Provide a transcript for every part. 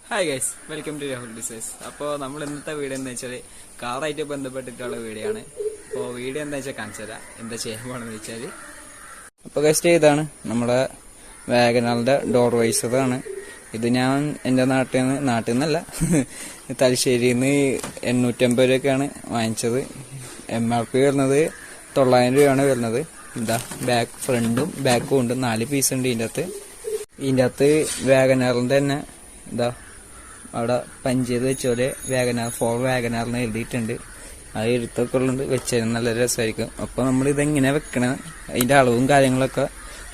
Hi guys, welcome to Rahul ഡിസൈസ്. അപ്പോൾ നമ്മൾ ഇന്നത്തെ വീഡിയോ എന്താ വെച്ചാൽ കാറായിട്ട് ബന്ധപ്പെട്ടിട്ടുള്ള വീഡിയോ ആണ്. അപ്പോൾ വീഡിയോ എന്താ വെച്ചാൽ കാണിച്ചു തരാം എന്താ ചെയ്യാൻ പോകണമെന്ന് വെച്ചാൽ. അപ്പോൾ ഗസ്റ്റ് ഇതാണ് നമ്മുടെ വാഗനാറിന്റെ ഡോർ വൈസറാണ്. ഇത് ഞാൻ എൻ്റെ നാട്ടിൽ നിന്നല്ല തലശ്ശേരിയിൽ നിന്ന് 850 രൂപയ്ക്കാണ് വാങ്ങിച്ചത്. MRP വരുന്നത് 900 രൂപയാണ് വരുന്നത്. എന്താ ഫ്രണ്ടും ബാക്കും ഉണ്ട്, 4 പീസ് ഉണ്ട് ഇതിൻ്റെ അകത്ത് വാഗനാറിന്റെ തന്നെ എന്താ അവിടെ പഞ്ച് ചെയ്ത് വെച്ചോലെ വാഗനാറിന് എഴുതിയിട്ടുണ്ട്. അത് എഴുത്തൊക്കെ ഉള്ളത് വെച്ചാൽ നല്ല രസമായിരിക്കും. അപ്പോൾ നമ്മൾ ഇതെങ്ങനെ വെക്കണം, അതിൻ്റെ അളവും കാര്യങ്ങളൊക്കെ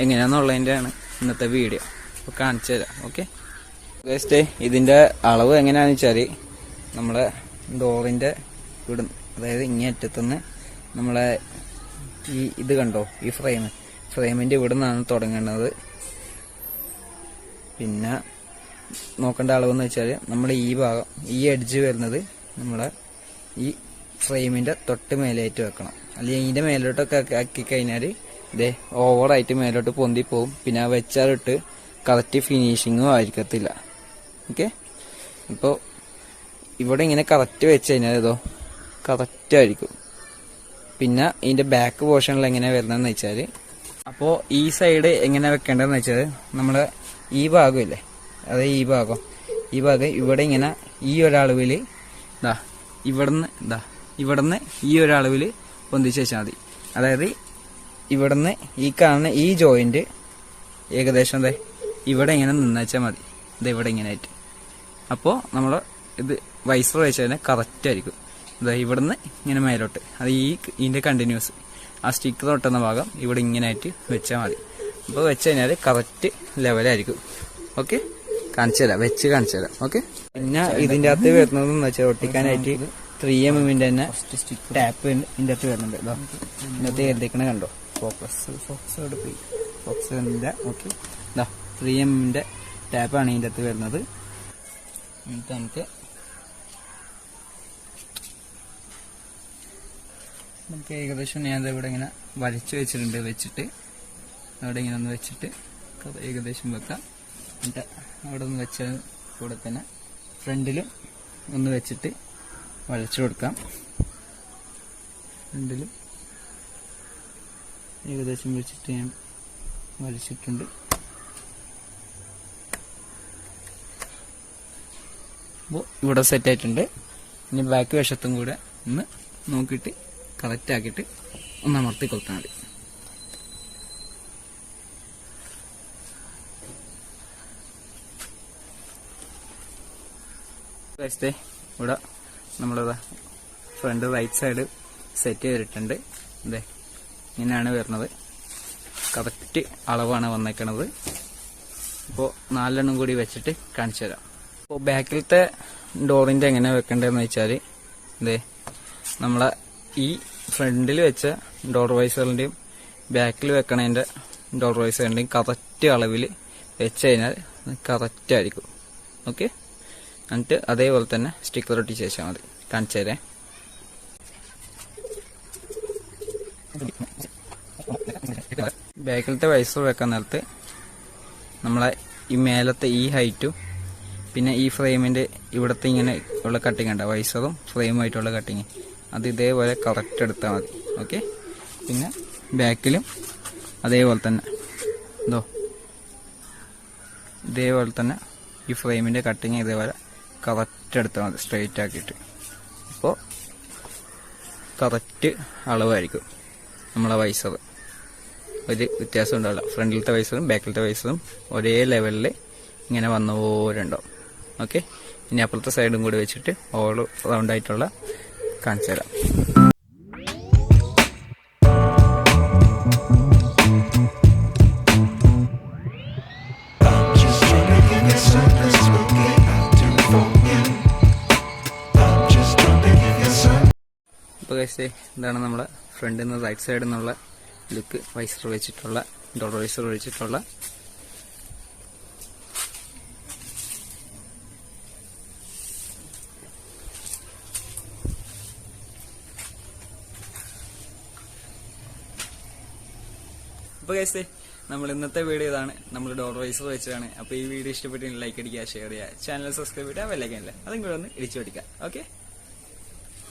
എങ്ങനെയാണെന്നുള്ളതിൻ്റെ ആണ് ഇന്നത്തെ വീഡിയോ. അപ്പോൾ കാണിച്ചു തരാം. ഓക്കെ ജസ്റ്റ് ഇതിൻ്റെ അളവ് എങ്ങനെയാണെന്ന് വെച്ചാൽ നമ്മളെ ഡോറിൻ്റെ ഇവിടെ, അതായത് ഇങ്ങേ അറ്റത്തുനിന്ന് നമ്മളെ ഇത് കണ്ടോ, ഈ ഫ്രെയിമിൻ്റെ ഇവിടെ നിന്നാണ് തുടങ്ങേണ്ടത്. പിന്നെ നോക്കേണ്ട അളവെന്ന് വെച്ചാൽ നമ്മൾ ഈ ഭാഗം, ഈ എഡ്ജ് വരുന്നത് നമ്മളെ ഈ ഫ്രെയിമിന്റെ തൊട്ട് മേലായിട്ട് വെക്കണം. അല്ലെങ്കിൽ ഇതിന്റെ മേലോട്ടൊക്കെ ആക്കി കഴിഞ്ഞാൽ ഇതേ ഓവറായിട്ട് മേലോട്ട് പൊന്തി പോവും. പിന്നെ വെച്ചാലിട്ട് കറക്റ്റ് ഫിനിഷിങ്ങും ആയിരിക്കത്തില്ല. ഓക്കെ, ഇപ്പോൾ ഇവിടെ ഇങ്ങനെ കറക്റ്റ് വെച്ച് കഴിഞ്ഞാൽ ഇതോ കറക്റ്റ് ആയിരിക്കും. പിന്നെ ഇതിന്റെ ബാക്ക് പോർഷനിൽ എങ്ങനെയാണ് വരുന്നതെന്ന് വെച്ചാൽ, അപ്പോൾ ഈ സൈഡ് എങ്ങനെ വെക്കേണ്ടതെന്ന് വെച്ചാൽ നമ്മളെ ഈ ഭാഗമില്ലേ, അതെ ഈ ഭാഗം ഇവിടെ ഇങ്ങനെ ഈ ഒരളവിൽ ഇവിടുന്ന് ഈ ഒരളവിൽ പൊന്തിച്ച് വെച്ചാൽ മതി. അതായത് ഇവിടുന്ന് ഈ കാണുന്ന ഈ ജോയിന്റ് ഏകദേശം ഇവിടെ ഇങ്ങനെ നിന്നുവെച്ചാൽ മതി. ഇവിടെ ഇങ്ങനെ ആയിട്ട്. അപ്പോൾ നമ്മൾ ഇത് വൈസർ വെച്ചാൽ തന്നെ കറക്റ്റ് ആയിരിക്കും. ഇവിടുന്ന് ഇങ്ങനെ മേലോട്ട്, അത് ഇതിന്റെ കണ്ടിന്യൂസ് ആ സ്റ്റിക്ക് തൊട്ടുന്ന ഭാഗം ഇവിടെ ഇങ്ങനെ ആയിട്ട് വെച്ചാൽ മതി. അപ്പോൾ വെച്ച് കഴിഞ്ഞാൽ കറക്റ്റ് ലെവലായിരിക്കും. ഓക്കെ, കാണിച്ചു തരാം. ഓക്കെ, പിന്നെ ഇതിന്റെ അകത്ത് വരുന്നതെന്ന് വെച്ചാൽ ഒട്ടിക്കാനായിട്ട് 3mm തന്നെ ടാപ്പ് ഇതിന്റെ അകത്ത് വരുന്നുണ്ട്. ഇതിന്റെ അകത്ത് എഴുതിക്കണ കണ്ടോ, ഫോക്സിന്റെ. ഓക്കെ, 3mm ടാപ്പാണ് ഇതിന്റെ അകത്ത് വരുന്നത്. നമുക്ക് ഏകദേശം ഞാൻ ഇവിടെ ഇങ്ങനെ വരച്ചു വെച്ചിട്ടുണ്ട്. വെച്ചിട്ട് അവിടെ ഇങ്ങനെ ഒന്ന് വെച്ചിട്ട് ഏകദേശം വെക്കാം. എന്നിട്ട് അവിടെ ഒന്ന് വെച്ച കൂടെ തന്നെ ഫ്രണ്ടിലും ഒന്ന് വെച്ചിട്ട് വരച്ചു കൊടുക്കാം. ഫ്രണ്ടിലും ഏകദേശം വെച്ചിട്ട് ഞാൻ വരച്ചിട്ടുണ്ട്. അപ്പോൾ ഇവിടെ സെറ്റ് ആയിട്ടുണ്ട്. ഇനി ബാക്ക് വശത്തും കൂടെ ഒന്ന് നോക്കിയിട്ട് കറക്റ്റ് ആക്കിയിട്ട് ഒന്ന് അമർത്തി കൊടുത്താൽ മതി. ഇവിടെ നമ്മളിതാ ഫ്രണ്ട് റൈറ്റ് സൈഡ് സെറ്റ് ചെയ്തിട്ടുണ്ട്. ഇങ്ങനെയാണ് വരുന്നത്. കറക്റ്റ് അളവാണ് വന്നേക്കണത്. ഇപ്പോൾ 4 കൂടി വെച്ചിട്ട് കാണിച്ചു തരാം. അപ്പോൾ ബാക്കിലത്തെ ഡോറിന്റെ എങ്ങനെ വെക്കേണ്ടതെന്ന് വെച്ചാൽ നമ്മളെ ഈ ഫ്രണ്ടിൽ വെച്ച ഡോർ വൈസറിന്റെയും ബാക്കിൽ വെക്കണതിന്റെ ഡോർ വൈസറിന്റെയും കറക്റ്റ് അളവിൽ വെച്ച് കഴിഞ്ഞാൽ കറക്റ്റ് ആയിരിക്കും. ഓക്കെ, എന്നിട്ട് അതേപോലെ തന്നെ സ്റ്റിക്കർ ഒട്ടിച്ച് വെച്ചാൽ മതി. കാണിച്ചു തരാം. ബാക്കിലത്തെ വൈസർ വെക്കാൻ നേരത്ത് നമ്മളെ ഈ മേലത്തെ ഈ ഹൈറ്റും പിന്നെ ഈ ഫ്രെയിമിന്റെ ഇവിടത്തെ ഇങ്ങനെ ഉള്ള കട്ടിങ് ഉണ്ട്, വൈസറും ഫ്രെയിമുമായിട്ടുള്ള കട്ടിങ്, അത് ഇതേപോലെ കറക്റ്റ് എടുത്താൽ മതി. ഓക്കെ, പിന്നെ ബാക്കിലും അതേപോലെ തന്നെ ഇതേപോലെ തന്നെ ഈ ഫ്രെയിമിന്റെ കട്ടിങ് ഇതേപോലെ കറക്റ്റ് എടുത്താൽ മതി, സ്ട്രെയിറ്റ് ആക്കിയിട്ട്. അപ്പോൾ കറക്റ്റ് അളവായിരിക്കും നമ്മളെ വൈസർ. ഒരു വ്യത്യാസം ഉണ്ടാവില്ല. ഫ്രണ്ടിലത്തെ വൈസറും ബാക്കിലത്തെ വൈസറും ഒരേ ലെവലിൽ ഇങ്ങനെ വന്ന പോലുണ്ടാവും. ഓക്കെ, ഇനി അപ്പുറത്തെ സൈഡും കൂടി വെച്ചിട്ട് ഓൾ റൗണ്ട് ആയിട്ടുള്ള കാണിച്ചു തരാം. ഇപ്പോൾ കഴിച്ചേ ഇതാണ് നമ്മളെ ഫ്രണ്ടിൽ നിന്ന് റൈറ്റ് സൈഡിൽ നിന്നുള്ള ലുക്ക്. വൈസർ വെച്ചിട്ടുള്ള ഡോർ വൈസർ വെച്ചിട്ടുള്ള അപ്പോൾ കഴിച്ചേ നമ്മൾ ഇന്നത്തെ വീഡിയോ ഇതാണ്. നമ്മൾ ഡോർ വൈസർ വെച്ചാണ്. അപ്പോൾ ഈ വീഡിയോ ഇഷ്ടപ്പെട്ടെങ്കിൽ ലൈക്ക് അടിക്കുക, ഷെയർ ചെയ്യുക, ചാനൽ സബ്സ്ക്രൈബ് ചെയ്യുക, ബെല്ലൈക്കൻ ഇല്ല അതും കൂടെ ഒന്ന് ഇടിച്ചു പഠിക്കുക. ഓക്കെ.